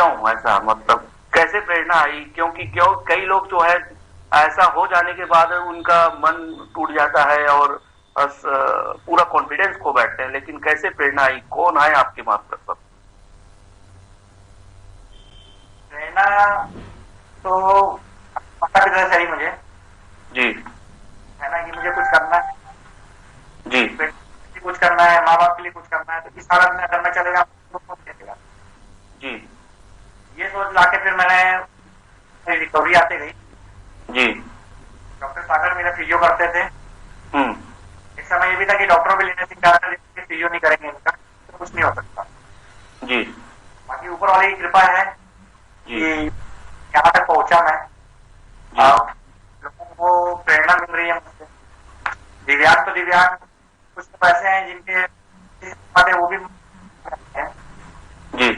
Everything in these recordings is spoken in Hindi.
क्यों ऐसा, मतलब कैसे प्रेरणा आई? क्योंकि क्यों कई लोग जो है ऐसा हो जाने के बाद उनका मन टूट जाता है और पूरा कॉन्फिडेंस खो बैठते हैं, लेकिन कैसे प्रेरणा आई? कौन आए आपके मार्गदर्शक? प्रेरणा तो माता पिता से ही मुझे, जी। है ना, कि मुझे कुछ करना है, जी। बेटे के लिए कुछ करना है, माँ बाप के लिए कुछ करना है, तो इस हालत में अगर मैं चलेगा तो कौन देखेगा। जी। ये सोच लाके फिर मैंने रिकवरी आते गई। जी। डॉक्टर सागर मेरा फिजियो करते थे। हम्म। एक समय ये भी था कि डॉक्टरों भी लेने से क्या फिजियो नहीं करेंगे इनका तो कुछ नहीं हो सकता। जी। बाकी ऊपर वाले की कृपा है जी। कि यहाँ तक पहुंचा मैं। जी। लोगों को प्रेरणा मिल रही है मुझसे। दिव्यांग तो दिव्यांग, कुछ तो ऐसे हैं जिनके वो भी है जी।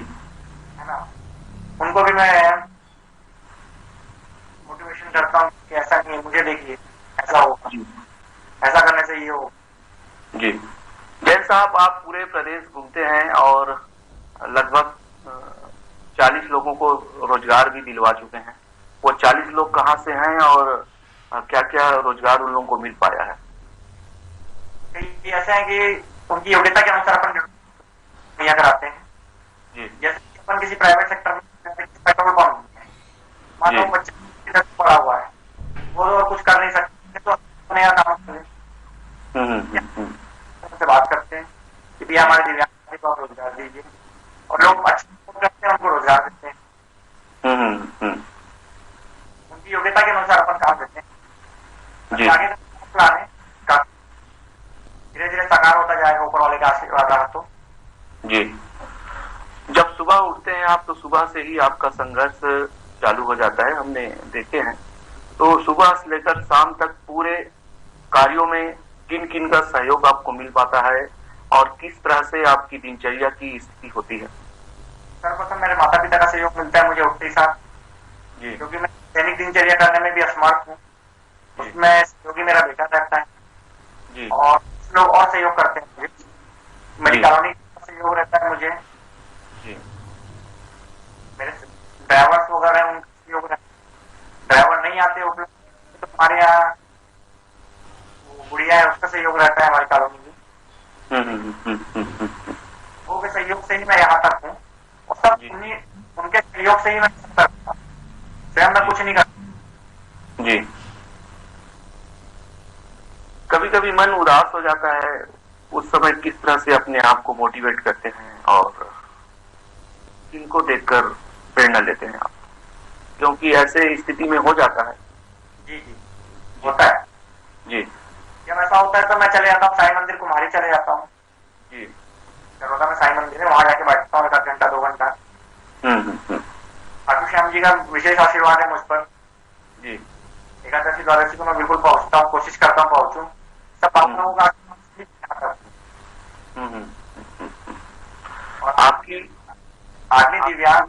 ना, उनको भी मैं मोटिवेशन करता हूँ कि ऐसा नहीं है, मुझे देखिए ऐसा होगा, जी। ऐसा करने से ये हो। जी। जैन साहब, आप पूरे प्रदेश घूमते हैं और लगभग 40 लोगों को रोजगार भी दिलवा चुके हैं। वो 40 लोग कहाँ से हैं और क्या क्या रोजगार उन लोगों को मिल पाया है? कई ऐसे हैं कि उनकी योग्यता के अनुसार अपन मुहैया कराते हैं। जी। जैसे अपन किसी प्राइवेट सेक्टर में पेट्रोल पंप है, मान लो बच्चे पड़ा हुआ है, वो और कुछ कर नहीं सकते तो अपने यहाँ काम करें। उनसे बात करते हैं कि भैया हमारे दिव्यांग को आप रोजगार दीजिए, और लोग अच्छे करते हैं, उनको रोजगार देते हैं। उनकी योग्यता के अनुसार अपन काम देते हैं। जी। आगे का प्लान है, धीरे धीरे साकार होता जाएगा ऊपर वाले का आशीर्वाद रहा तो। जी। जब सुबह उठते हैं आप तो सुबह से ही आपका संघर्ष चालू हो जाता है, हमने देखे हैं। तो सुबह से लेकर शाम तक पूरे कार्यों में किन किन का सहयोग आपको मिल पाता है और किस तरह से आपकी दिनचर्या की स्थिति होती है? सर्वप्रथम मेरे माता पिता का सहयोग मिलता है मुझे उठते ही साथ, जी। क्योंकि मैं दैनिक दिनचर्या करने में भी असमर्थ हूँ। उसमें सहयोगी मेरा बेटा रहता है। जी। और कुछ लोग और सहयोग करते हैं मुझे, मेरी कॉलोनी का सहयोग रहता है मुझे। जी। मेरे ड्राइवर्स वगैरह हैं उनका सहयोग रहता है। ड्राइवर नहीं आते उपलब्ध तो हमारे यहाँ वो गुड़िया है, उसका सहयोग रहता है हमारी कॉलोनी में। वो के सहयोग से ही मैं यहाँ तक हूँ, और सब उनके सहयोग से ही मैं तक हूँ। स्वयं मैं कुछ नहीं करता। जी। कभी कभी मन उदास हो जाता है, उस समय किस तरह से अपने आप को मोटिवेट करते हैं और किनको देखकर प्रेरणा लेते हैं आप? क्योंकि ऐसे स्थिति में हो जाता है। जी जी होता है जी। जब ऐसा होता है तो मैं चले जाता हूँ साई मंदिर कुमारी चले जाता हूँ। जी। बड़ौदा में साई मंदिर है, वहां जाके बैठता हूँ 1 घंटा 2 घंटा। खाटू श्याम जी का विशेष आशीर्वाद है मुझ पर। जी। एकादशी द्वादशी को मैं बिल्कुल पहुंचता हूँ, कोशिश करता हूँ पहुंचूं। सब भावनाओं का और आपकी आदमी दिव्यांग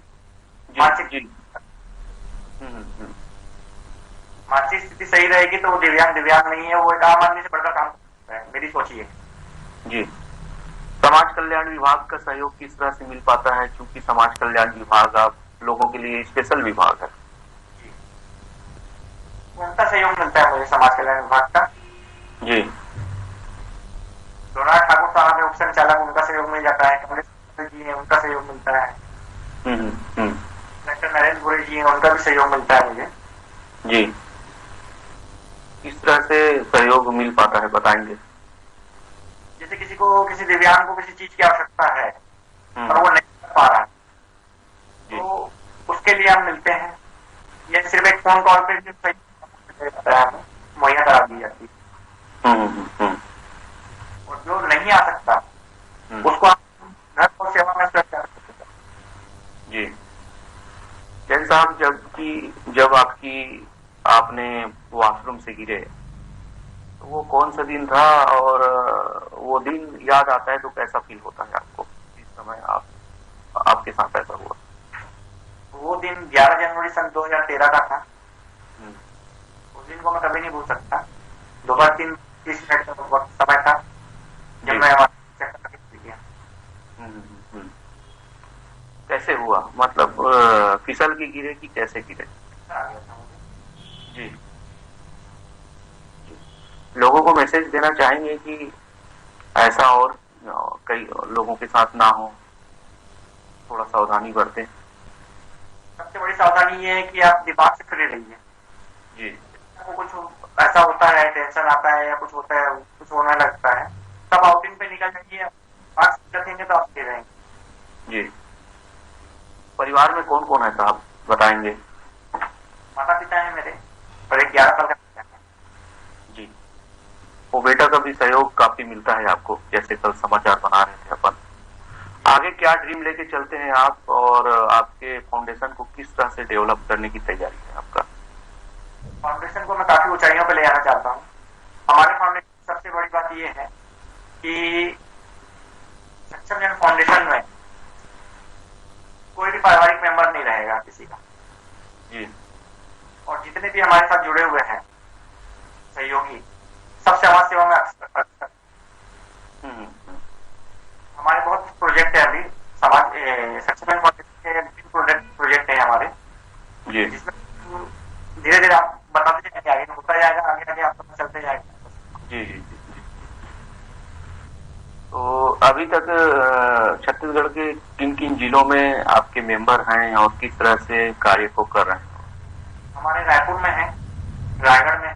मानसिक मानसिक स्थिति सही रहेगी तो वो दिव्यांग दिव्यांग नहीं है, वो एक आम आदमी से बढ़कर काम करता है, मेरी सोच ये। जी। समाज कल्याण विभाग का सहयोग किस तरह से मिल पाता है, क्योंकि समाज कल्याण विभाग आप लोगों के लिए स्पेशल विभाग है? जी, उनका सहयोग मिलता है मुझे समाज कल्याण विभाग का। जी। डोनाल्ड ठाकुर साहब है उप संचालक, उनका सहयोग मिल जाता है। कमलेश जी है, उनका सहयोग मिलता है। डॉक्टर नरेंद्र गोरे जी है, उनका भी सहयोग मिलता है मुझे। जी। किस तरह से सहयोग मिल पाता है, बताएंगे? जैसे किसी को, किसी दिव्यांग को किसी चीज की आवश्यकता है और वो नहीं कर पा रहा है, तो उसके लिए हम मिलते हैं। ये सिर्फ एक फोन कॉल पे मुहैया करा दी जाती है। और जो नहीं आ सकता उसको घर और सेवा में कर सकते हैं। जी। जैन साहब, जब आपने वॉशरूम से गिरे तो वो कौन सा दिन था और वो दिन याद आता है तो कैसा फील होता है आपको इस समय आपके साथ ऐसा हुआ? वो दिन 11 जनवरी सन 2013 का था। उस दिन को मैं कभी नहीं भूल सकता। दोपहर 3:30 का वक्त समय था जब मैं कैसे हुआ, मतलब फिसल के गिरे कि कैसे गिरे? आ गया था मुझे। जी। लोगों को मैसेज देना चाहेंगे कि ऐसा और कई लोगों के साथ ना हो, थोड़ा सावधानी बरतें। सबसे बड़ी सावधानी ये है कि आप दिमाग से फ्री रहिए। जी। आपको कुछ ऐसा होता है, टेंशन आता है या कुछ होता है, कुछ होने लगता है, तब आउटिंग पे निकल जाइए। मार्क्स रखेंगे तो आप फ्री रहेंगे। जी। परिवार में कौन कौन है साहब, बताएंगे? माता पिता है मेरे और एक 11 साल का बेटा है। जी। वो बेटा का भी सहयोग काफी मिलता है आपको, जैसे कल समाचार बना रहे थे अपन। आगे क्या ड्रीम लेके चलते हैं आप, और आपके फाउंडेशन को किस तरह से डेवलप करने की तैयारी है आपका? फाउंडेशन को मैं काफी ऊंचाइयों पे ले जाना चाहता हूँ। हमारे फाउंडेशन की सबसे बड़ी बात यह है कि सक्षम जन फाउंडेशन में कोई भी पारिवारिक मेंबर नहीं रहेगा किसी का। जी। और जितने भी हमारे साथ जुड़े हुए हैं सहयोगी, सब समाज सेवा में अक्सर हमारे बहुत प्रोजेक्ट है अभी समाज सक्षम जन फाउंडेशन के प्रोजेक्ट है हमारे, जी। जिसमें धीरे धीरे आप बताते जाएंगे, आगे होता जाएगा, आगे आगे आप चलते जाएगा। जी। जी। तो अभी तक छत्तीसगढ़ के किन किन जिलों में आपके मेंबर हैं और किस तरह से कार्य को कर रहे हैं? हमारे रायपुर में है, रायगढ़ में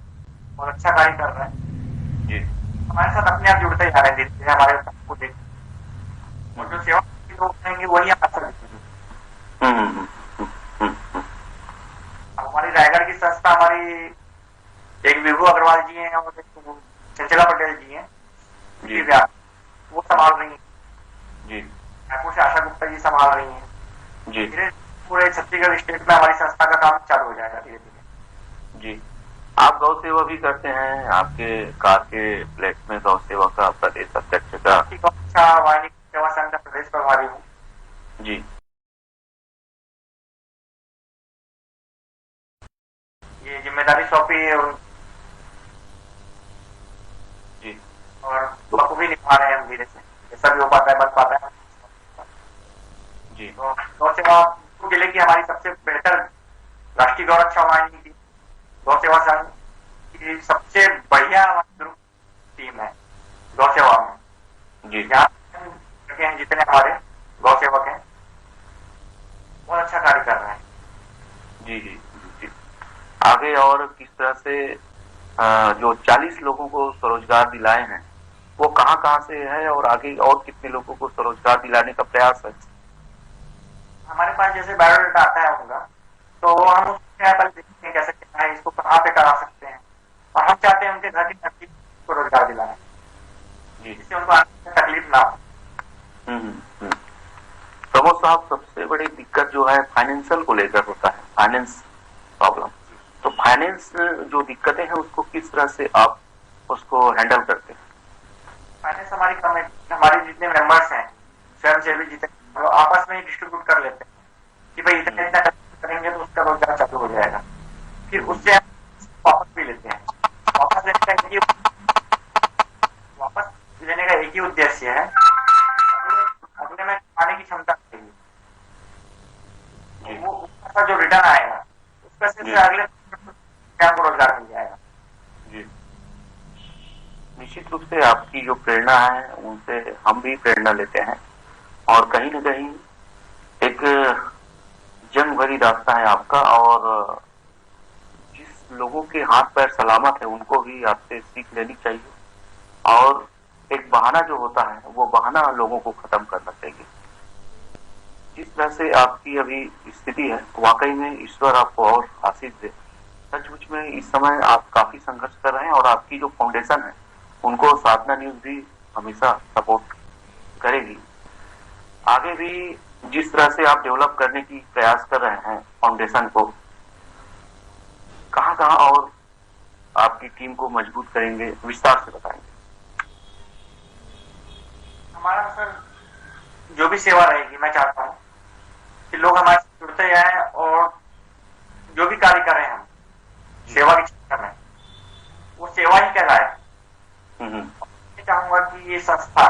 और अच्छा कार्य कर रहे हैं। जी। हमारे साथ अपने आप जुड़ते जा रहे हैं धीरे धीरे हमारे को देख, और जो सेवा के लोग रहेंगे वही हमारे साथ जुड़ेंगे। हमारी रायगढ़ की संस्था, हमारी एक विभू अग्रवाल जी हैं और एक चंचला पटेल जी हैं, जी। वो संभाल रही हैं। जी। रायपुर से आशा गुप्ता जी संभाल रही हैं। जी। धीरे पूरे छत्तीसगढ़ स्टेट में हमारी संस्था का काम चालू हो जाएगा धीरे धीरे। जी। आप गौ सेवा भी करते हैं, आपके कार के फ्लैट में गौ सेवा का प्रदेश अध्यक्ष का? अच्छा, वाहिनी सेवा संघ का प्रदेश प्रभारी हूँ। जी। ये जिम्मेदारी सौंपी है जी। और बखूबी निभा रहे हैं हम धीरे से, जैसा भी हो पाता है बन पाता है। जी। तो गौ सेवा जिले की हमारी सबसे बेहतर राष्ट्रीय गौ रक्षा वाहिनी की गौ सेवा संघ की सबसे बढ़िया ग्रुप टीम है गौ सेवा में। जी। यहाँ जितने हमारे गौ सेवक हैं बहुत अच्छा कार्य कर रहे हैं। जी। जी। जी। आगे और किस तरह से जो 40 लोगों को स्वरोजगार दिलाए हैं वो कहाँ कहाँ से है, और आगे और कितने लोगों को स्वरोजगार दिलाने का प्रयास है? हमारे पास जैसे बायोडाटा आता है उनका, तो हम उसमें पहले देखते हैं कैसे क्या है, इसको कहाँ पे करा सकते हैं, और हम चाहते हैं उनके घर की नजदीक को रोजगार दिलाएं जिससे उनको आने में तकलीफ ना हो। प्रमोद साहब, सबसे बड़ी दिक्कत जो है फाइनेंशियल को लेकर होता है, फाइनेंस प्रॉब्लम। तो फाइनेंस जो दिक्कतें हैं उसको किस तरह से आप उसको हैंडल करते हैं? फाइनेंस हमारी कमेटी, हमारे जितने मेंबर्स हैं स्वयंसेवी जितने, आपस में डिस्ट्रीब्यूट कर लेते हैं कि भाई इतना इतना करेंगे तो उसका रोजगार चालू हो जाएगा। फिर उससे वापस भी लेते हैं। वापस लेने का एक ही उद्देश्य है, अगले में खाने की क्षमता चाहिए, वो उसका जो रिटर्न आएगा उस पैसे से अगले को रोजगार मिल जाएगा। जी। निश्चित रूप से आपकी जो प्रेरणा है उनसे हम भी प्रेरणा लेते हैं, और कहीं न कहीं एक जंग भरी रास्ता है आपका, और जिस लोगों के हाथ पैर सलामत है उनको भी आपसे सीख लेनी चाहिए, और एक बहाना जो होता है वो बहाना लोगों को खत्म करना चाहिए। जिस तरह से आपकी अभी स्थिति है वाकई में ईश्वर आपको और आशीष दे। सचमुच में इस समय आप काफी संघर्ष कर रहे हैं, और आपकी जो फाउंडेशन है उनको साधना न्यूज भी हमेशा सपोर्ट करेगी। आगे भी जिस तरह से आप डेवलप करने की प्रयास कर रहे हैं फाउंडेशन को, कहाँ कहाँ और आपकी टीम को मजबूत करेंगे, विस्तार से बताएंगे। हमारा सर जो भी सेवा रहेगी, मैं चाहता हूँ कि लोग हमारे साथ जुड़ते जाएं और जो भी कार्य करें हम सेवा के क्षेत्र में वो सेवा ही कहलाए। मैं चाहूंगा कि ये संस्था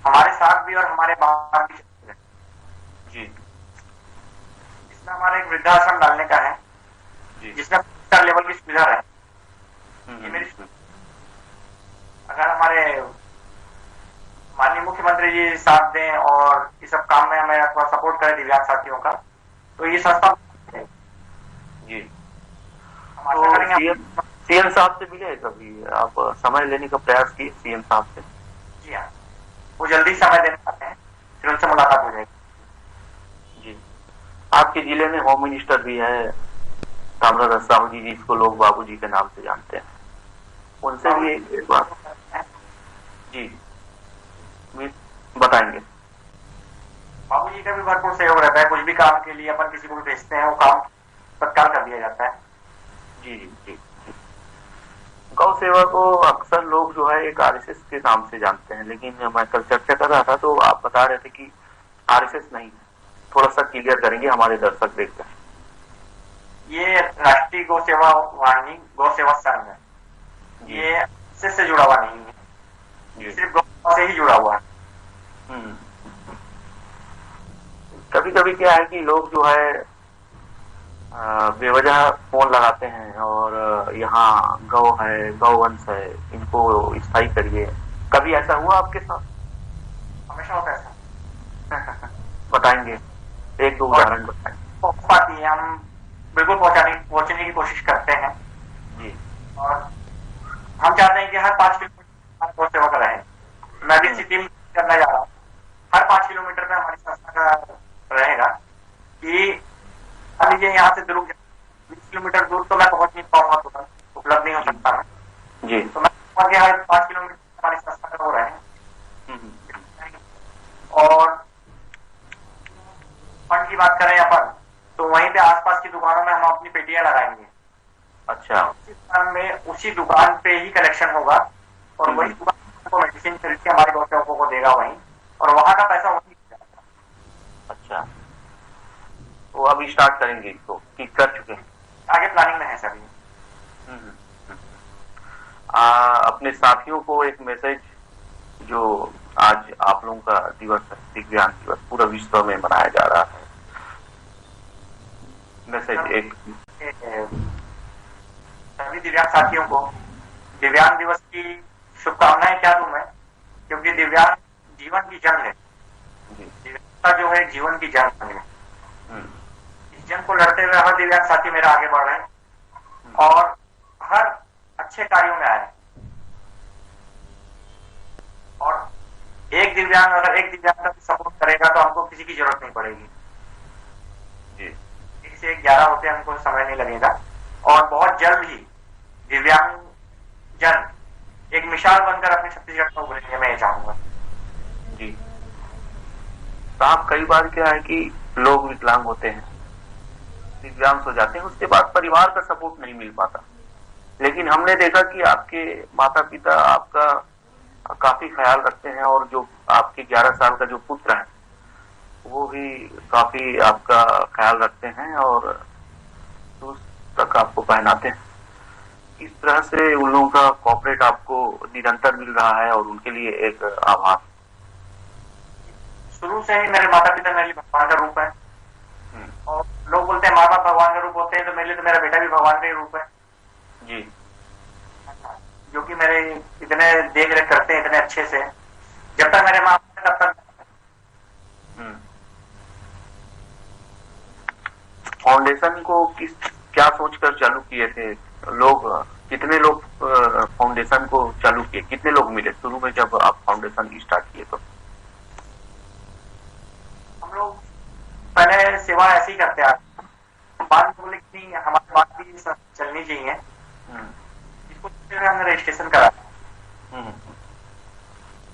हमारे साथ भी और हमारे बाहर भी चलती रहे। जी इसमें हमारा एक वृद्धाश्रम डालने का है, जी। जिसमें 4 लेवल की सुविधा रहे। ये मेरी, अगर हमारे माननीय मुख्यमंत्री जी साथ दें और इस सब काम में हमें थोड़ा सपोर्ट करें दिव्यांग साथियों का, तो ये संस्था जी। हम आशा तो करेंगे। सीएम साहब से मिले कभी आप? समय लेने का प्रयास किए सीएम साहब से? जी हाँ, वो जल्दी समय देने आते हैं, फिर उनसे मुलाकात हो जाएगी। जी। आपके जिले में होम मिनिस्टर भी है ताम्रध्वज साहू जी, जिसको लोग बाबूजी के नाम से जानते हैं, उनसे भी एक बात जी बताएंगे। बाबू जी का भी भरपूर सहयोग रहता है, कुछ भी काम के लिए अपन किसी को भी भेजते हैं, वो काम तत्काल कर दिया जाता है। जी जी। गौ सेवा को अक्सर लोग जो है एक आरएसएस के नाम से जानते हैं, लेकिन मैं कल चर्चा कर रहा था तो आप बता रहे थे कि आरएसएस नहीं है। थोड़ा सा क्लियर करेंगे, हमारे दर्शक देखते हैं। ये राष्ट्रीय गौ सेवा वाहिनी गौ सेवा संघ है, ये आरएसएस से जुड़ा हुआ नहीं है, ये सिर्फ गौ से ही जुड़ा हुआ है। कभी कभी क्या है कि लोग जो है बेवजह फोन लगाते हैं और यहाँ गौ है, गौवंश है, इनको स्थायी करिए। कभी ऐसा हुआ आपके साथ? हमेशा होता है ऐसा। बताएंगे, एक दो उदाहरण बताएं। पाती है, हम बिल्कुल पहुंचने की कोशिश करते हैं जी। और हम चाहते हैं कि हर 5 किलोमीटर गौ सेवा का रहे। मैं भी इसी टीम करना जा रहा हूँ, हर 5 किलोमीटर पे हमारी संस्था का रहेगा कि मान लीजिए यहाँ से दूर 20 किलोमीटर दूर तो मैं पहुंच नहीं पाऊंगा, तो उपलब्ध नहीं हो सकता मैं जी। तो मैं हर 5 किलोमीटर हमारी संस्था का हो रहे हैं। और फंड की बात करें अपन, तो वहीं पे आसपास की दुकानों में हम अपनी पेटियां लगाएंगे। अच्छा। उसी दुकान में, उसी दुकान पे ही कलेक्शन होगा और वही दुकान को मेडिसिन खरीद के हमारे गौसेवकों को देगा वहीं, और वहां का पैसा वहीं जाएगा। अच्छा, तो अभी स्टार्ट करेंगे इसको कि कर चुके हैं? आगे प्लानिंग में है सभी। अपने साथियों को एक मैसेज, जो आज आप लोगों का दिवस है, दिव्यांग दिवस पूरा विश्व में मनाया जा रहा है, मैसेज एक सभी दिव्यांग साथियों को दिव्यांग दिवस की शुभकामनाएं क्या दूं मैं, क्योंकि दिव्यांग जीवन की जंग है। दिव्यांगता जो है जीवन की जंग है। इस जंग को लड़ते हुए हर दिव्यांग साथी मेरा आगे बढ़ रहे हैं और हर अच्छे कार्यों में आए। और एक दिव्यांग अगर एक दिव्यांग का सपोर्ट करेगा तो हमको किसी की जरूरत नहीं पड़ेगी। 1 से 11 होते हमको समय नहीं लगेगा और बहुत जल्द ही दिव्यांग जन एक मिसाल बनकर अपने छत्तीसगढ़ में उभरेंगे, मैं ये चाहूंगा। जी साहब, कई बार क्या है कि लोग विकलांग होते हैं, दिव्यांग हो जाते हैं, उसके बाद परिवार का सपोर्ट नहीं मिल पाता, लेकिन हमने देखा कि आपके माता पिता आपका काफी ख्याल रखते हैं और जो आपके 11 साल का जो पुत्र है वो भी काफी आपका ख्याल रखते हैं और शूज तक आपको पहनाते हैं। इस तरह से उन लोगों का कॉपरेट आपको निरंतर मिल रहा है और उनके लिए एक आभार। शुरू से ही मेरे माता पिता मेरे लिए भगवान का रूप है और लोग बोलते हैं माँ बाप भगवान का रूप होते हैं, तो मेरे लिए तो मेरा बेटा भी भगवान का ही रूप है जी, जो कि मेरे इतने देख रेख करते हैं इतने अच्छे से। जब तक मेरे माँ बाप तब तक। फाउंडेशन को क्या सोचकर चालू किए थे लोग? कितने लोग फाउंडेशन को चालू किए, कितने लोग मिले शुरू में जब आप फाउंडेशन स्टार्ट किए? तो हम लोग पहले सेवा ऐसे ही करते आ बाद में बोले कि हमारी बात भी चलनी चाहिए, इसको हमने रजिस्ट्रेशन करा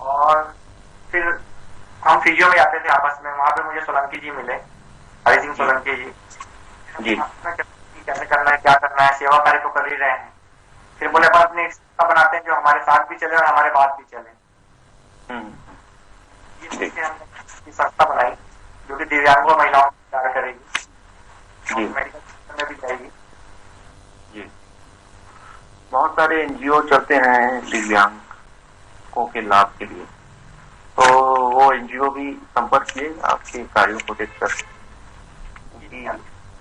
और फिर हम फिजियो में आते थे आपस में। वहां पे मुझे सोलंकी जी मिले, हरि सिंह सोलंकी जी। कैसे करना है, क्या करना है, सेवा कार्य तो कर ही रहे हैं। फिर बोले अपन अपने एक संस्था बनाते हैं जो हमारे साथ भी चले और हमारे बाद भी चले। ये हमने संस्था बनाई जो कि दिव्यांगों महिलाओं को कार्य करेगी, मेडिकल में भी जाएगी। जी, बहुत सारे एनजीओ चलते हैं दिव्यांगों के लाभ के लिए, तो वो एनजीओ भी संपर्क किए आपके कार्यों को देखकर?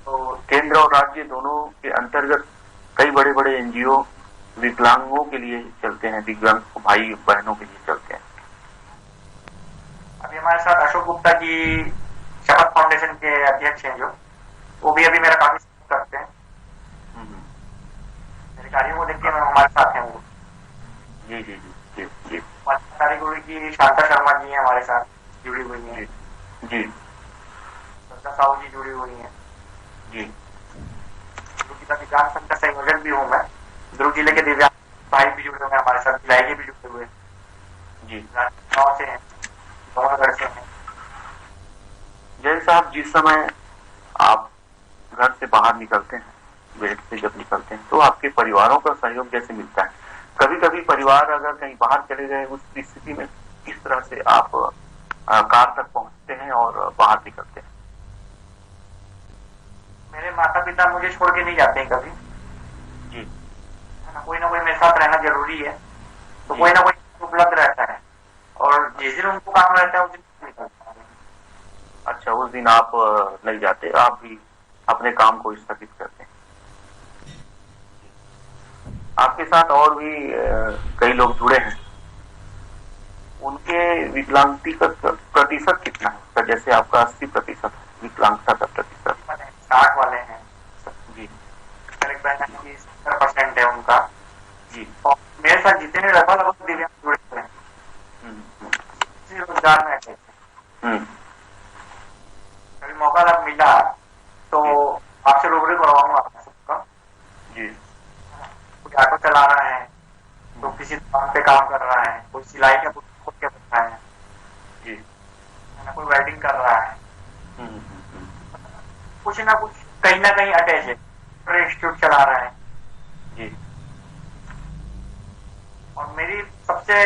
तो केंद्र और राज्य दोनों के अंतर्गत कई बड़े बड़े एनजीओ विकलांगों के लिए चलते हैं, दिव्यांग भाई बहनों के लिए चलते हैं। अभी हमारे साथ अशोक गुप्ता जी शपथ फाउंडेशन के अध्यक्ष हैं, जो वो भी अभी मेरा काफी सपोर्ट करते हैं। मेरे कार्यों को देख के हमारे साथ हैं वो। जी जी जी जी जी। कारीगरी की शांता शर्मा जी हैं हमारे साथ जुड़ी हुई हैं। जी। श्रद्धा साहू जी जुड़ी हुई हैं। जी। दिव्यांग संघ का संयोजक भी हूँ मैं। दुर्ग जिले के दिव्यांग भाई भी जुड़े हुए हैं हमारे साथ, भिलाई के भी जुड़े हुए जी। गाँव से हैं, दोनों से हैं। जैन साहब, जिस समय आप घर से बाहर निकलते हैं, बेड से जब निकलते हैं, तो आपके परिवारों का सहयोग जैसे मिलता है? कभी कभी परिवार अगर कहीं बाहर चले गए, उस स्थिति में किस तरह से आप कार तक पहुंचते हैं और बाहर निकलते हैं? मेरे माता पिता मुझे छोड़ के नहीं जाते हैं कभी जी। कोई ना कोई मेरे साथ रहना जरूरी है, तो कोई ना कोई उपलब्ध रहता है, और जिस दिन उनको काम रहता है उस दिन निकलता है। अच्छा, उस दिन आप नहीं जाते, आप भी अपने काम को स्थगित करते हैं। आपके साथ और भी कई लोग जुड़े हैं, उनके विकलांगता का प्रतिशत कितना है? जैसे आपका 80% है विकलांगता का प्रतिशत। 60 वाले हैं जी। 70% है उनका जी। और मेरे साथ जितने लगभग दिव्यांग जुड़े हुए हैं रोजगार में कभी मौका मिला तो आपसे रूबरू करवाऊंगा आप सबका। जी। कोई ऑटो चला रहा है, तो किसी दुकान पे काम कर रहा है, कोई सिलाई का खुद के बैठा है जी, कोई वेल्डिंग कर रहा है, कुछ ना कुछ कहीं ना कहीं अटैच है, इंस्टीट्यूट चला रहा है जी। और मेरी सबसे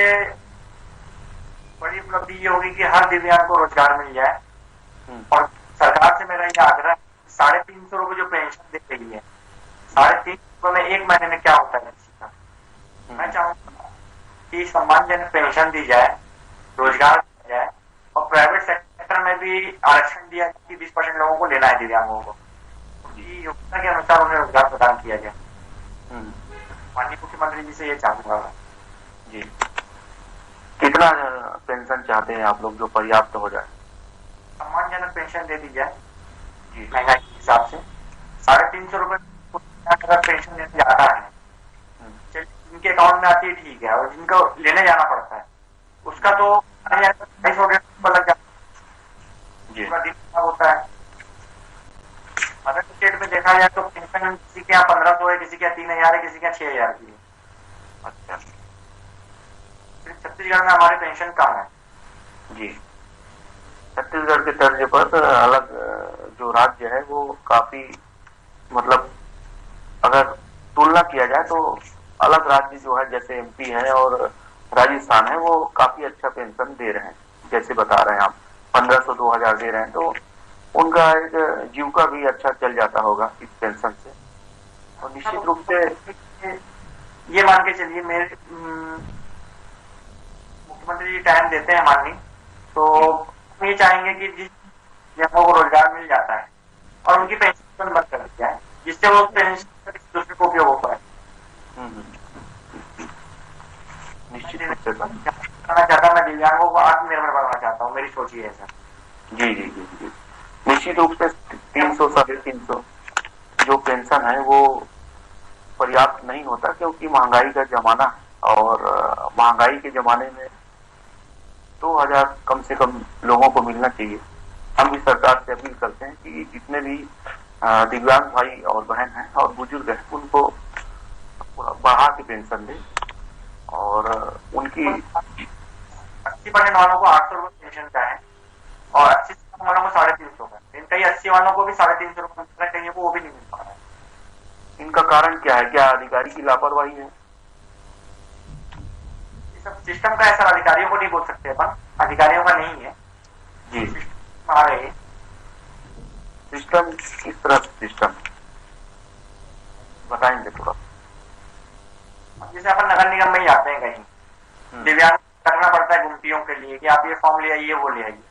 बड़ी उपलब्धि ये होगी कि हर दिव्यांग को रोजगार मिल जाए। और सरकार से मेरा ये आग्रह है, 350 रुपए जो पेंशन दे रही है, 350 रुपए में एक महीने में क्या होता है किसी का, मैं चाहूंगा कि सम्मानजनक पेंशन दी जाए, रोजगार दिया जाए, और प्राइवेट सेक्टर में भी आरक्षण दिया कि 20% लोगों को लेना है दिव्यांगों को, उनकी योग्यता के अनुसार उन्हें रोजगार प्रदान किया जाए। माननीय मुख्यमंत्री जी से ये चाहूंगा जी। कितना पेंशन चाहते हैं आप लोग जो पर्याप्त हो जाए? सम्मानजनक पेंशन दे दी जाए जी। महंगाई के हिसाब से। 350 रुपए अगर पेंशन देने जाता है, जिनके अकाउंट में आती है ठीक है, और जिनको लेने जाना पड़ता है उसका तो 250 लग जाता है, पूरा दिन खराब होता है। अदर स्टेट में देखा जाए तो पेंशन किसी के यहाँ 1500 है, किसी के यहाँ 3000 है, किसी के यहाँ 6000 की है। अच्छा। छत्तीसगढ़ में हमारे पेंशन कम है। जी। छत्तीसगढ़ के तर्ज पर अलग जो राज्य है वो काफी, मतलब अगर तुलना किया जाए तो अलग राज्य जो है, जैसे एमपी है और राजस्थान है, वो काफी अच्छा पेंशन दे रहे हैं। जैसे बता रहे हैं आप 1500 2000 दे रहे हैं, तो उनका एक जीविका भी अच्छा चल जाता होगा इस पेंशन से। और निश्चित रूप से ये मान के चलिए, मेरे मुख्यमंत्री जी टाइम देते हैं माननीय, तो हम ये चाहेंगे कि जिस दिव्यांगों को रोजगार मिल जाता है और उनकी पेंशन बंद कर दी जाए, जिससे वो पेंशन दूसरे को उपयोग हो पाए। निश्चित रूप से करना चाहता, मैं दिव्यांगों को आत्मनिर्भर बनाना चाहता हूँ, मेरी सोच ये है सर। जी जी जी जी। निश्चित रूप से 300 350 जो पेंशन है वो पर्याप्त नहीं होता, क्योंकि महंगाई का जमाना है, और महंगाई के जमाने में 2000 कम से कम लोगों को मिलना चाहिए। हम भी सरकार से अपील करते हैं कि जितने भी दिव्यांग भाई और बहन हैं और बुजुर्ग हैं, उनको बढ़ा के पेंशन दे, और उनकी 80% वालों को 800 रुपए पेंशन का है, और 80 वालों को 350 का। इनका 80 वालों को भी 350 रुपए मिल रहा है, कहीं वो भी नहीं मिल पा रहा है। इनका कारण क्या है? क्या अधिकारी की लापरवाही है? सब सिस्टम का है सर, अधिकारियों को नहीं बोल सकते अपन, अधिकारियों का नहीं है जी। हमारे सिस्टम किस तरह सिस्टम बताएंगे थोड़ा? जैसे अपन नगर निगम में ही जाते हैं कहीं, दिव्यांग करना पड़ता है गुमटियों के लिए कि आप ये फॉर्म ले आइए, वो ले आइए।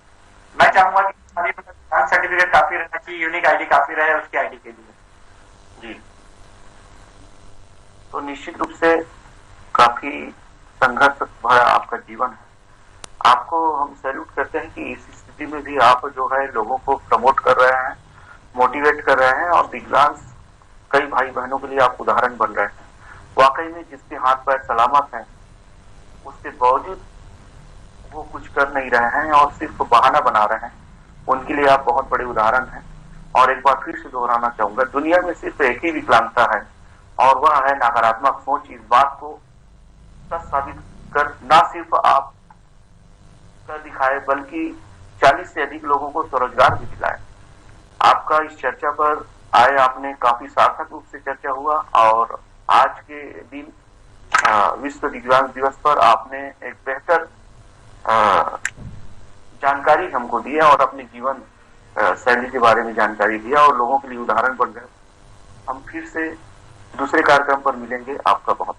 मैं चाहूंगा कि सर्टिफिकेट काफी रहना चाहिए, यूनिक आईडी काफी रहे उसकी आईडी के लिए। जी, तो निश्चित रूप से काफी संघर्ष भरा आपका जीवन है। आपको हम सैल्यूट करते हैं कि इस स्थिति में भी आप जो है लोगों को प्रमोट कर रहे हैं, मोटिवेट कर रहे हैं, और दिव्यांग कई भाई बहनों के लिए आप उदाहरण बन रहे हैं। वाकई में जिसके हाथ पैर सलामत हैं उसके बावजूद वो कुछ कर नहीं रहे हैं और सिर्फ बहाना बना रहे हैं, उनके लिए आप बहुत बड़े उदाहरण हैं। और एक बार फिर से दोहराना चाहूंगा, दुनिया में सिर्फ एक ही विकलांगता है और वह है नकारात्मक सोच। इस बात को सच साबित कर न सिर्फ आप कर दिखाए बल्कि 40 से अधिक लोगों को स्वरोजगार भी दिलाए। आपका इस चर्चा पर आए, आपने काफी सार्थक रूप से चर्चा हुआ, और आज के दिन विश्व दिव्यांग दिवस पर आपने एक बेहतर जानकारी हमको दी है और अपने जीवन शैली के बारे में जानकारी दिया और लोगों के लिए उदाहरण बन गए। हम फिर से दूसरे कार्यक्रम पर मिलेंगे। आपका बहुत